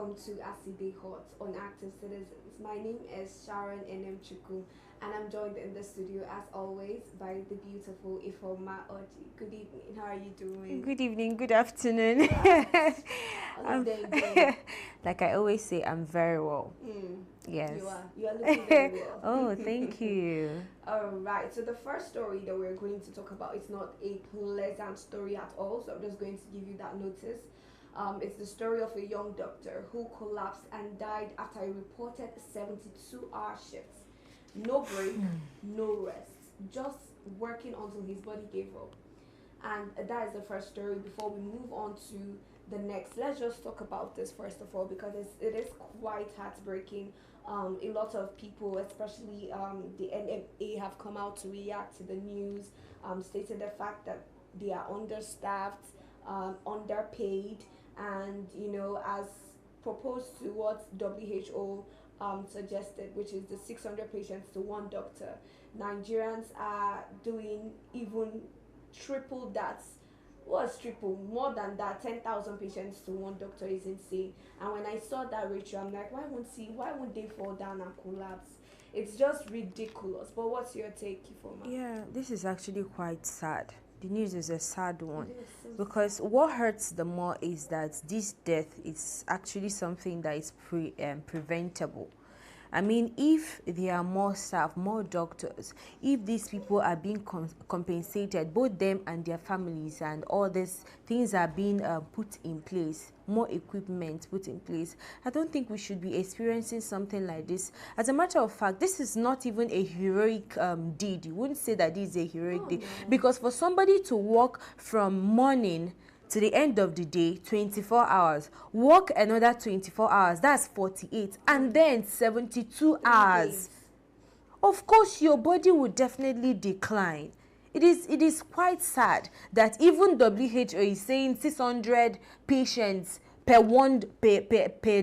welcome to Aside Hot on Active Citizens. My name is Sharon Enem Chuku, and I'm joined in the studio as always by the beautiful Ifoma Oji. Good evening. How are you doing? Good evening. Good afternoon. Like I always say, I'm very well. Yes. You are looking very well. Oh, thank you. All right. So the first story that we're going to talk about is not a pleasant story at all. So I'm just going to give you that notice. It's the story of a young doctor who collapsed and died after a reported 72-hour shift. No break, no rest, just working until his body gave up. And that is the first story. Before we move on to the next, let's just talk about this first of all, because it is quite heartbreaking. A lot of people, especially the NMA, have come out to react to the news, stating the fact that they are understaffed, underpaid, and as proposed to what WHO suggested, which is the 600 patients to one doctor, Nigerians are doing even triple that. What's triple? More than that. 10,000 patients to one doctor is insane. And when I saw that ratio, I'm like, why won't they fall down and collapse? It's just ridiculous. But what's your take, Ifoma? Yeah, this is actually quite sad. The news is a sad one, because what hurts the more is that this death is actually something that is preventable. I mean, if there are more staff, more doctors, if these people are being compensated, both them and their families, and all these things are being put in place, more equipment put in place, I don't think we should be experiencing something like this. As a matter of fact, this is not even a heroic deed. You wouldn't say that this is a heroic deed, because for somebody to walk from morning to the end of the day, 24 hours, work another 24 hours, that's 48, and then 72 hours. Of course, your body would definitely decline. It is quite sad that even WHO is saying 600 patients per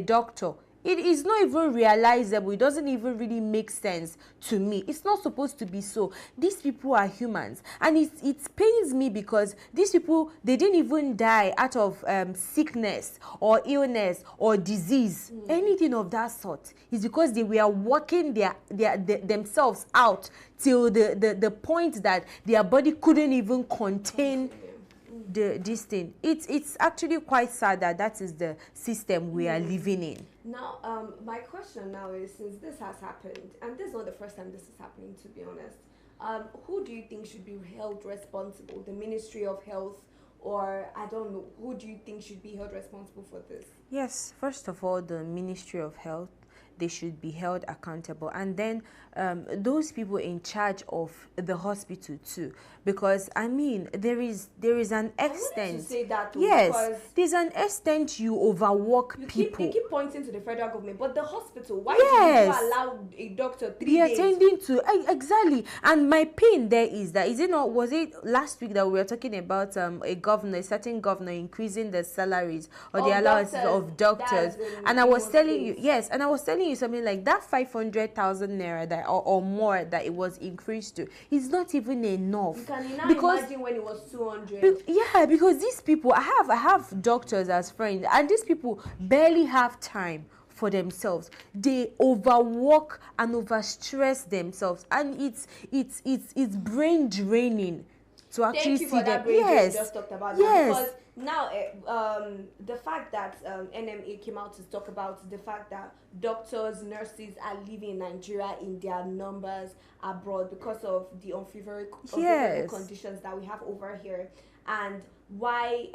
doctor. It is not even realizable. It doesn't even really make sense to me. It's not supposed to be so. These people are humans, and it pains me because these people, they didn't even die out of sickness or illness or disease, anything of that sort. It's because they were working themselves out till the point that their body couldn't even contain this thing. It's actually quite sad that is the system we are living in. Now, my question now is, since this has happened, and this is not the first time this is happening, to be honest, who do you think should be held responsible? The Ministry of Health, or I don't know, who do you think should be held responsible for this? Yes, first of all, the Ministry of Health, they should be held accountable, and then those people in charge of the hospital too, because I mean there is an extent. To say that too, yes, there's an extent you overwork people. They keep pointing to the federal government, but the hospital, why do you allow a doctor 3 days? Attending to exactly. And my pain there is that, was it last week that we were talking about a certain governor increasing the salaries or the allowances of doctors, and I was telling you something like that 500,000 naira that or more that it was increased to is not even enough. You can imagine when it was 200. Because these people, I have doctors as friends, and these people barely have time for themselves. They overwork and overstress themselves, and it's brain draining to actually see them. Yes, just talked about that, because now the fact that NMA came out to talk about the fact that doctors, nurses are leaving Nigeria in their numbers abroad because of the unfavorable conditions that we have over here, and why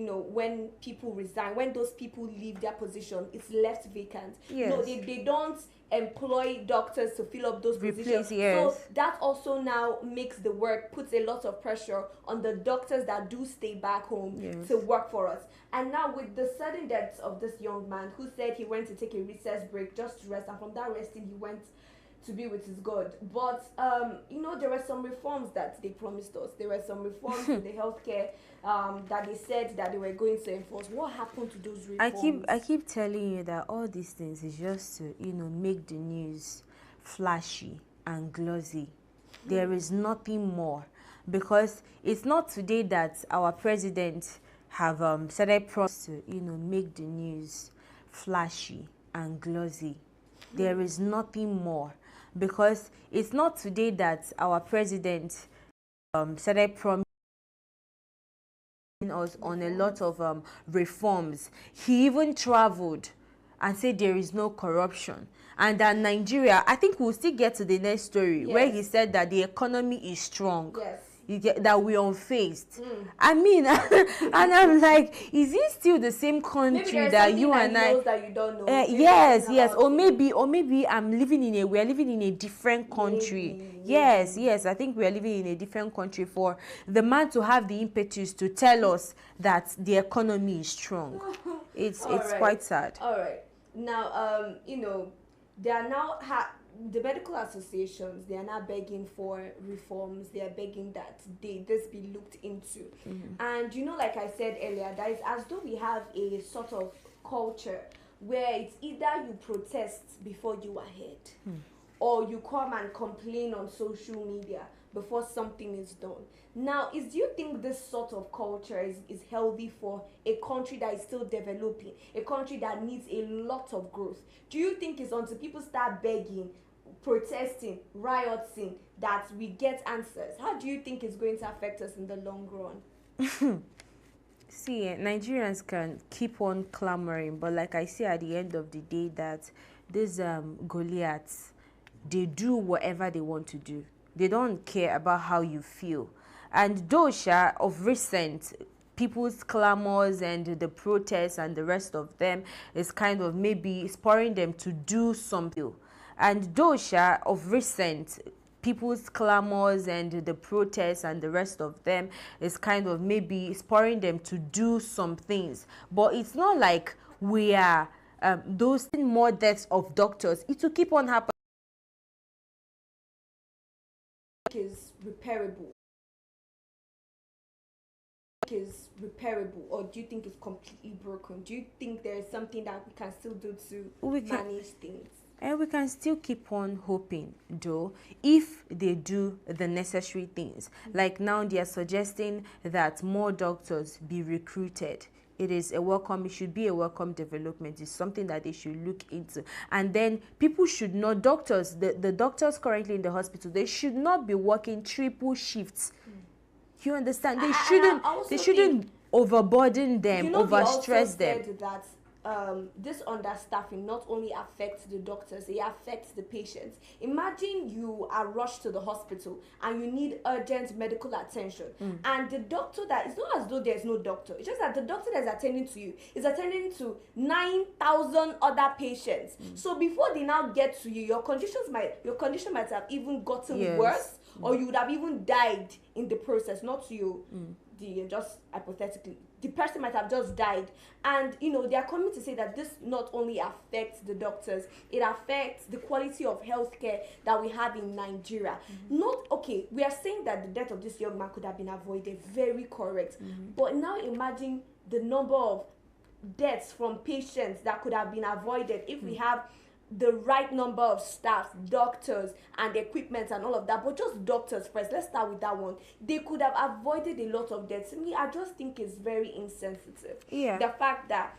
when people resign, when those people leave their position, it's left vacant. No, they don't employ doctors to fill up those positions. So that also now makes the work, puts a lot of pressure on the doctors that do stay back home to work for us. And now with the sudden death of this young man who said he went to take a recess break just to rest, and from that resting he went to be with his God. But there were some reforms that they promised us. There were some reforms in the healthcare that they said that they were going to enforce. What happened to those reforms? I keep telling you that all these things is just to make the news flashy and glossy. There is nothing more, because it's not today that our president have started to make the news flashy and glossy. There is nothing more, because it's not today that our president started promising us on a lot of reforms. He even traveled and said there is no corruption, and that Nigeria, I think we'll still get to the next story, yes, where he said that the economy is strong. Yes. That we're unfazed. I mean, and I'm like, is it still the same country that you and I? That you don't know. Yes. Or maybe I'm living in we're living in a different country. Maybe. Yes. I think we're living in a different country for the man to have the impetus to tell us that the economy is strong. It's quite sad. All right. Now, they are now the medical associations, they are now begging for reforms. They are begging that this be looked into. And like I said earlier, that is as though we have a sort of culture where it's either you protest before you are heard, or you come and complain on social media before something is done. Now, do you think this sort of culture is healthy for a country that is still developing, a country that needs a lot of growth? Do you think it's until people start begging, protesting, rioting, that we get answers? How do you think it's going to affect us in the long run? See, Nigerians can keep on clamoring, but like I say at the end of the day, that these Goliaths, they do whatever they want to do. They don't care about how you feel. And those of recent, people's clamors and the protests and the rest of them is kind of maybe spurring them to do something. And those of recent, people's clamors and the protests and the rest of them is kind of maybe spurring them to do some things. But it's not like we are those more deaths of doctors. It will keep on happening. Is repairable? Is repairable, or do you think it's completely broken? Do you think there is something that we can still do to manage things? And we can still keep on hoping, though, if they do the necessary things. Like now they are suggesting that more doctors be recruited. It should be a welcome development. It's something that they should look into. And then people should not, the doctors currently in the hospital, they should not be working triple shifts. You understand? They shouldn't overburden them, overstress them. That this understaffing not only affects the doctors, it affects the patients. Imagine you are rushed to the hospital and you need urgent medical attention, and the doctor, that it's not as though there's no doctor, it's just that the doctor that's attending to you is attending to 9,000 other patients. So before they now get to you, your condition might have even gotten worse, or you would have even died in the process. Not you, just hypothetically, the person might have just died. And they are coming to say that this not only affects the doctors, it affects the quality of healthcare that we have in Nigeria. We are saying that the death of this young man could have been avoided, very correct. But now imagine the number of deaths from patients that could have been avoided if we have the right number of staff, doctors, and equipment and all of that. But just doctors first, let's start with that one. They could have avoided a lot of deaths. I just think it's very insensitive. Yeah. The fact that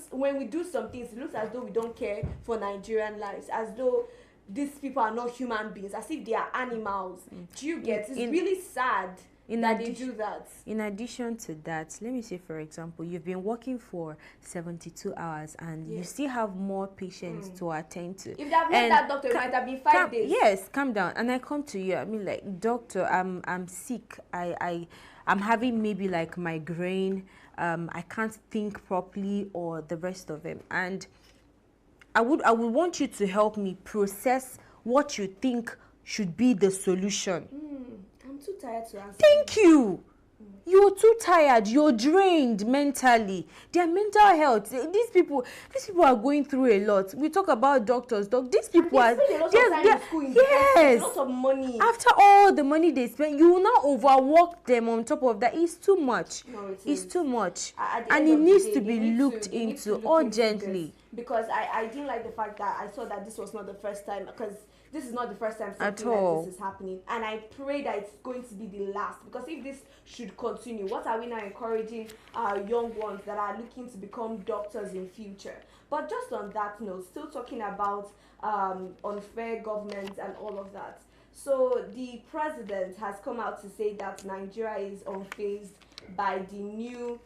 when we do some things, it looks as though we don't care for Nigerian lives, as though these people are not human beings, as if they are animals. Do you get? It's really sad. They do that. In addition to that, let me say, for example, you've been working for 72 hours and you still have more patients to attend to. If they have met that doctor, it might have been 5 days. Yes, calm down. And I come to you, like, doctor, I'm sick. I'm having maybe like migraine. I can't think properly, or the rest of them. And I would want you to help me process what you think should be the solution. Too tired to answer. Thank you. You're too tired. You're drained mentally. Their mental health. These people are going through a lot. We talk about doctors. These people are. Yes. Lots of money. After all the money they spend, you will not overwork them. On top of that, it's too much. No, it's too much, and it needs to be looked into urgently. because I didn't like the fact that I saw that this was not the first time, because this is not the first time something like this is happening, and I pray that it's going to be the last, because if this should continue, what are we now encouraging our young ones that are looking to become doctors in future? But just on that note, still talking about unfair government and all of that. So the president has come out to say that Nigeria is unfazed by the new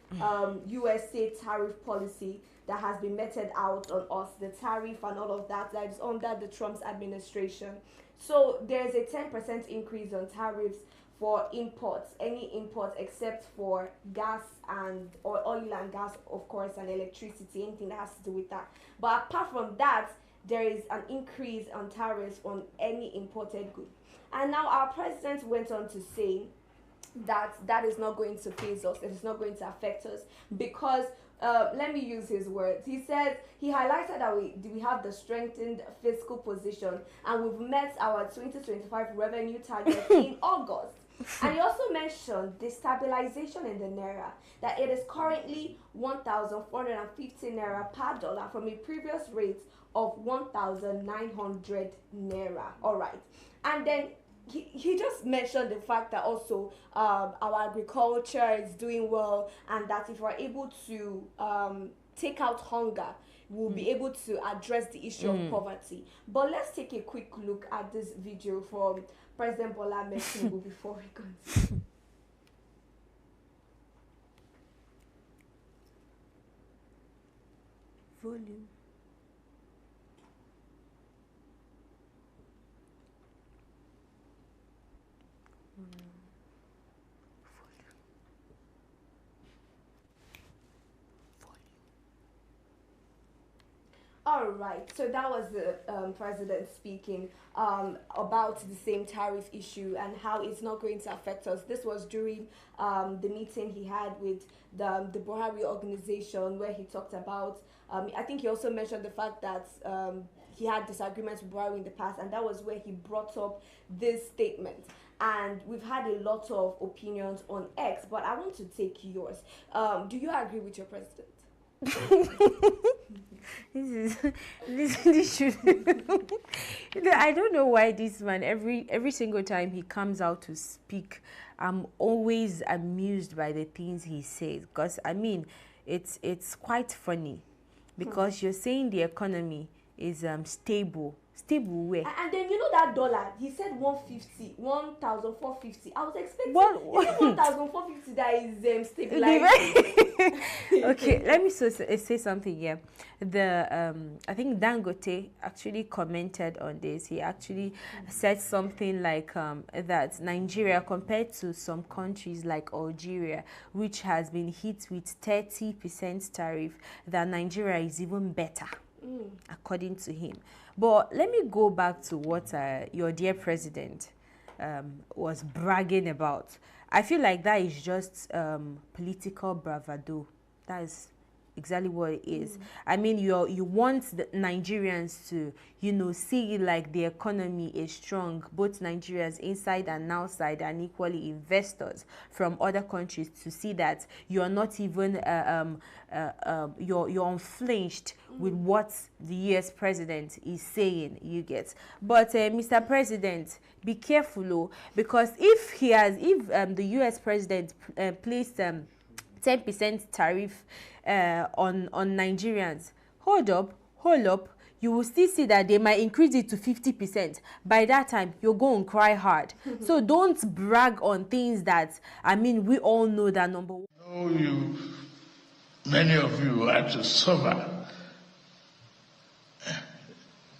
USA tariff policy that has been meted out on us, the tariff and all of that is under the Trump's administration. So there's a 10% increase on tariffs for imports, any import except for gas and or oil and gas, of course, and electricity, anything that has to do with that. But apart from that, there is an increase on tariffs on any imported good. And now our president went on to say that that is not going to phase us, it is not going to affect us, because let me use his words. He said he highlighted that we have the strengthened fiscal position and we've met our 2025 revenue target in August. And he also mentioned the stabilization in the naira, that it is currently 1,450 naira per dollar from a previous rate of 1,900 naira. All right. And then he just mentioned the fact that also our agriculture is doing well, and that if we're able to take out hunger, we'll be able to address the issue of poverty. But let's take a quick look at this video from President Bola Ahmed Tinubu before we continue. Volume. All right, so that was the president speaking about the same tariff issue and how it's not going to affect us. This was during the meeting he had with the Buhari organization, where he talked about, I think he also mentioned the fact that he had disagreements with Buhari in the past, and that was where he brought up this statement. And we've had a lot of opinions on X, but I want to take yours. Do you agree with your president? this should I don't know why this man, every single time he comes out to speak, I'm always amused by the things he says, because I mean it's quite funny, because you're saying the economy is stable where? And then you know that dollar, he said 1,450. I was expecting 1,450 that is stabilized. Okay, let me say something here. I think Dangote actually commented on this. He actually said something like that Nigeria, compared to some countries like Algeria, which has been hit with 30% tariff, that Nigeria is even better, according to him. But let me go back to what your dear president was bragging about. I feel like that is just political bravado. That is exactly what it is. I mean, you want the Nigerians to, see like the economy is strong, both Nigerians inside and outside, and equally investors from other countries to see that you're not even you're unflinched with what the US president is saying, you get. But Mr. President, be careful, because if the US president placed 10% tariff on Nigerians, hold up, you will still see that they might increase it to 50%. By that time, you're going to cry hard. So don't brag on things that, I mean, we all know that number one. Many of you had to suffer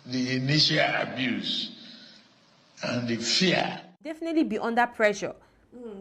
the initial abuse and the fear. Definitely be under pressure.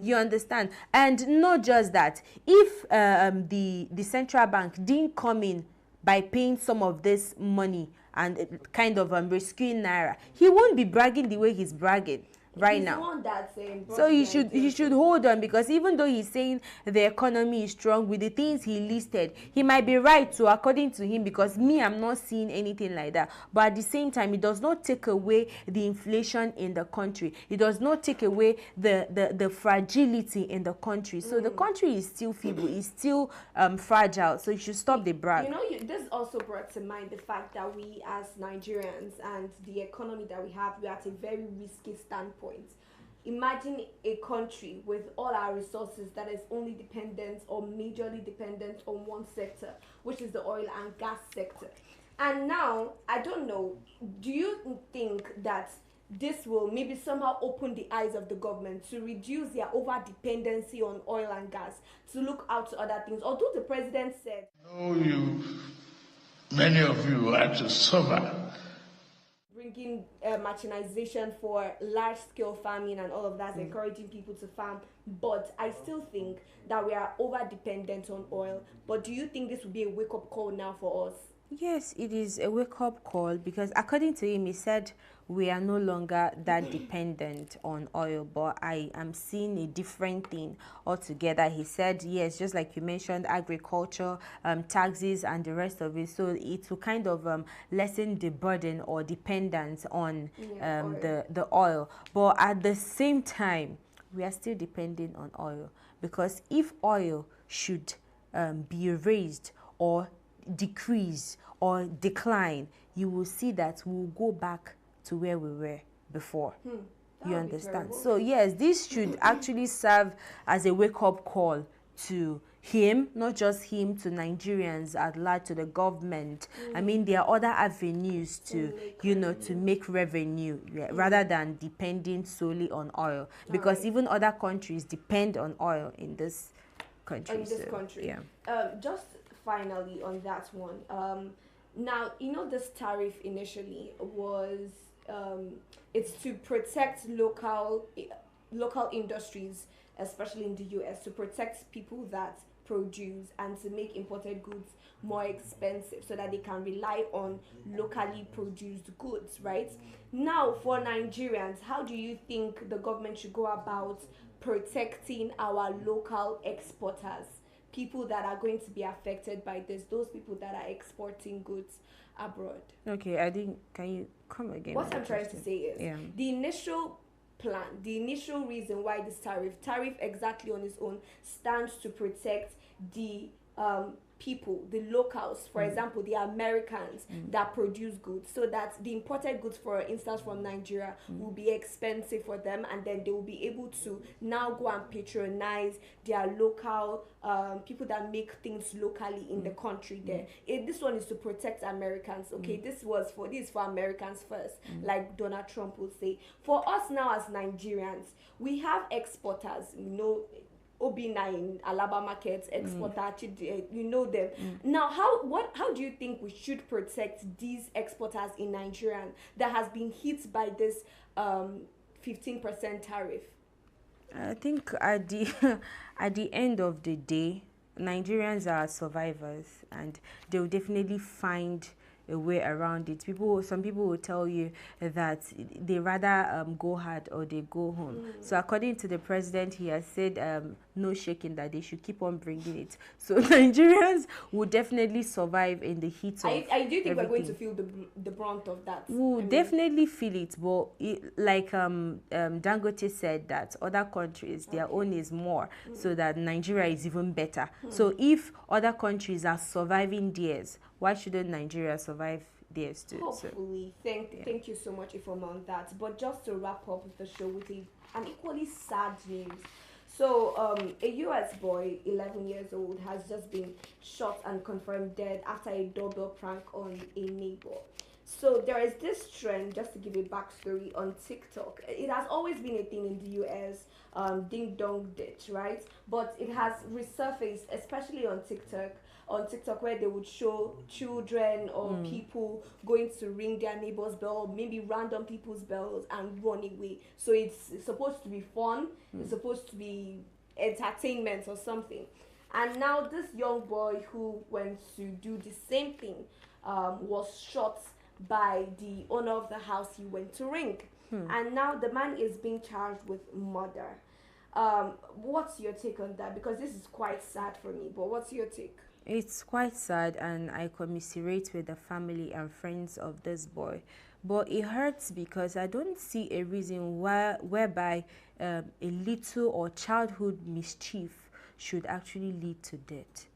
You understand? And not just that, if the central bank didn't come in by paying some of this money and kind of rescuing Naira, he won't be bragging the way he's bragging. right He's now. the one that's So he should hold on, because even though he's saying the economy is strong with the things he listed, he might be right too, according to him, because me, I'm not seeing anything like that. But at the same time, it does not take away the inflation in the country. It does not take away the fragility in the country. So the country is still feeble, is still fragile. So you should stop the brag. You know, this also brought to mind the fact that we as Nigerians and the economy that we have, we're at a very risky standpoint. Imagine a country with all our resources that is only dependent or majorly dependent on one sector, which is the oil and gas sector. And now, I don't know, do you think that this will maybe somehow open the eyes of the government to reduce their over dependency on oil and gas, to look out to other things? Although the president said, many of you had to suffer. Bringing machinization for large-scale farming and all of that, encouraging people to farm. But I still think that we are over-dependent on oil. But do you think this would be a wake-up call now for us? Yes, it is a wake-up call, because according to him, he said we are no longer that dependent on oil, but I am seeing a different thing altogether. He said, yes, just like you mentioned, agriculture, taxes and the rest of it, so it will kind of lessen the burden or dependence on the oil. But at the same time, we are still depending on oil, because if oil should be raised or decrease or decline, you will see that we'll go back to where we were before. You understand? So yes, this should actually serve as a wake-up call to him, not just him, to Nigerians at large, to the government. I mean, there are other avenues to to make revenue, rather than depending solely on oil, because even other countries depend on oil in this country. Yeah. Just finally on that one, now this tariff initially was it's to protect local industries, especially in the US, to protect people that produce and to make imported goods more expensive so that they can rely on locally produced goods, right? Now, for Nigerians, how do you think the government should go about protecting our local exporters, people that are going to be affected by this, those people that are exporting goods abroad? Okay, I think, can you come again? What I'm trying to say is, the initial plan, the initial reason why this tariff exactly on its own stands to protect the people, the locals, for example, the Americans that produce goods, so that the imported goods, for instance, from Nigeria will be expensive for them, and then they will be able to now go and patronize their local people that make things locally in the country there. This one is to protect Americans, okay? This is for Americans first, like Donald Trump would say. For us now as Nigerians, we have exporters, Obina in Alabama markets, exporter, Chidi, you know them. Now, how do you think we should protect these exporters in Nigeria that has been hit by this 15% tariff? I think at the end of the day, Nigerians are survivors, and they will definitely find a way around it. Some people will tell you that they rather go hard or they go home. So according to the president, he has said no shaking, that they should keep on bringing it. So Nigerians will definitely survive in the heat of I do think everything. we're going to feel the brunt of that. We'll definitely feel it, but like Dangote said, that other countries, their own is more, so that Nigeria is even better. So if other countries are surviving theirs, why shouldn't Nigeria survive theirs too? Hopefully. Thank you so much, Ifoma, on that. But just to wrap up with the show with an equally sad news. So, a US boy, 11 years old, has just been shot and confirmed dead after a doorbell prank on a neighbor. So there is this trend, just to give a backstory, on TikTok. It has always been a thing in the US, ding dong ditch, right? But it has resurfaced, especially on TikTok, where they would show children or people going to ring their neighbor's bell, maybe random people's bells, and run away. So it's supposed to be fun, it's supposed to be entertainment or something. And now this young boy who went to do the same thing was shot by the owner of the house he went to ring. And now the man is being charged with murder. What's your take on that? Because this is quite sad for me, but what's your take? It's quite sad, and I commiserate with the family and friends of this boy. But it hurts because I don't see a reason whereby a little or childhood mischief should actually lead to death.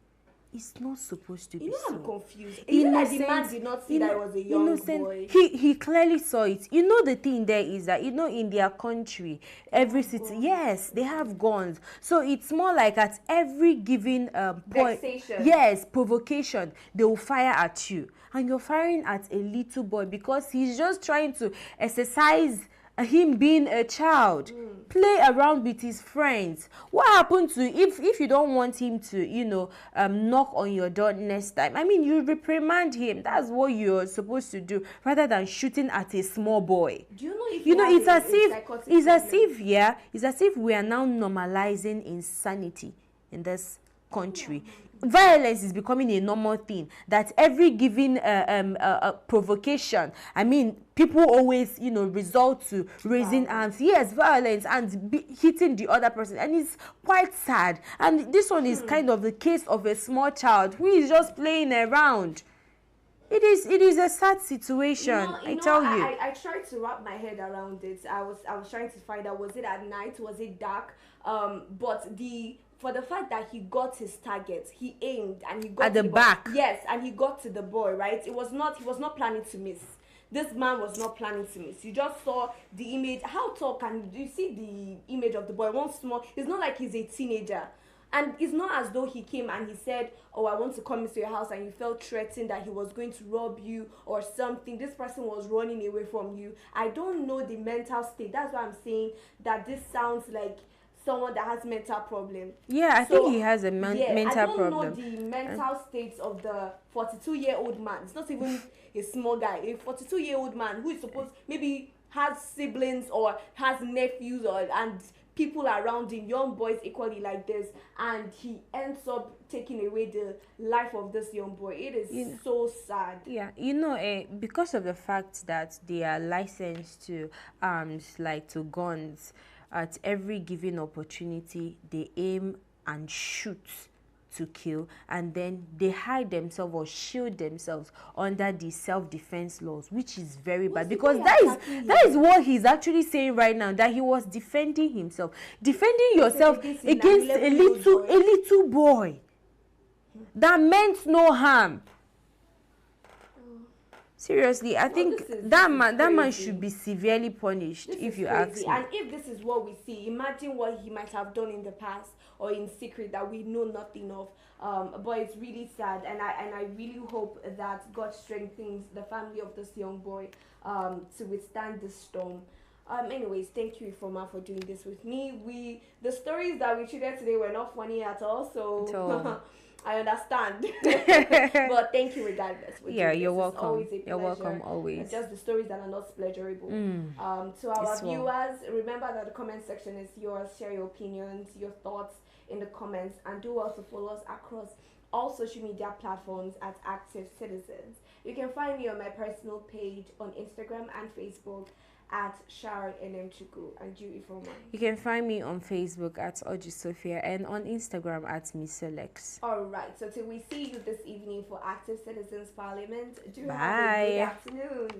It's not supposed to be so. I'm confused. Is it that the man did not see that it was a young boy? He clearly saw it. The thing there is that, in their country, every city, yes, they have guns. So it's more like at every given point, yes, provocation, they will fire at you. And you're firing at a little boy because he's just trying to exercise him being a child, play around with his friends. What happened to if you don't want him to knock on your door next time? I mean, you reprimand him. That's what you're supposed to do, rather than shooting at a small boy. Do you know if it's as if we are now normalizing insanity in this country. Violence is becoming a normal thing, that every given provocation, I mean, people always resort to raising arms, yes, violence, and hitting the other person, and it's quite sad. And this one is kind of the case of a small child who is just playing around. It is a sad situation. I tell you. I tried to wrap my head around it. I was trying to find out, was it at night, was it dark, but for the fact that he got his target, he aimed and he got at the back. Yes, and he got to the boy, right? He was not planning to miss. This man was not planning to miss. You just saw the image. How tall can you see the image of the boy? One small. It's not like he's a teenager. And it's not as though he came and he said, oh, I want to come into your house, and you felt threatened that he was going to rob you or something. This person was running away from you. I don't know the mental state. That's why I'm saying that this sounds like someone that has mental problem. Yeah, I think he has a mental problem. I don't know the mental states of the 42-year-old man. It's not even a small guy. A 42-year-old man who is supposed maybe has siblings or has nephews and people around him, young boys equally like this, and he ends up taking away the life of this young boy. It is so sad. Yeah, because of the fact that they are licensed to arms, like to guns, at every given opportunity, they aim and shoot to kill, and then they hide themselves or shield themselves under the self-defense laws, which is very bad, because that is what he's actually saying right now, that he was defending himself, defending yourself against a little boy that meant no harm. Seriously, I think that man should be severely punished, if you ask me. And if this is what we see, imagine what he might have done in the past or in secret that we know nothing of. But it's really sad, and I really hope that God strengthens the family of this young boy to withstand this storm. Anyways, thank you, Ifoma, for doing this with me. The stories that we treated today were not funny at all, so I understand. But thank you regardless. You're welcome. You're welcome always. Just the stories that are not pleasurable. To our viewers, remember that the comment section is yours. Share your opinions, your thoughts in the comments, and do also follow us across all social media platforms at Active Citizens. You can find me on my personal page on Instagram and Facebook at Sharon Chuku, and you, Ifoma. You can find me on Facebook at Oji Sophia and on Instagram at Miss Alex. Alright, so till we see you this evening for Active Citizens Parliament, Bye. Have a good afternoon.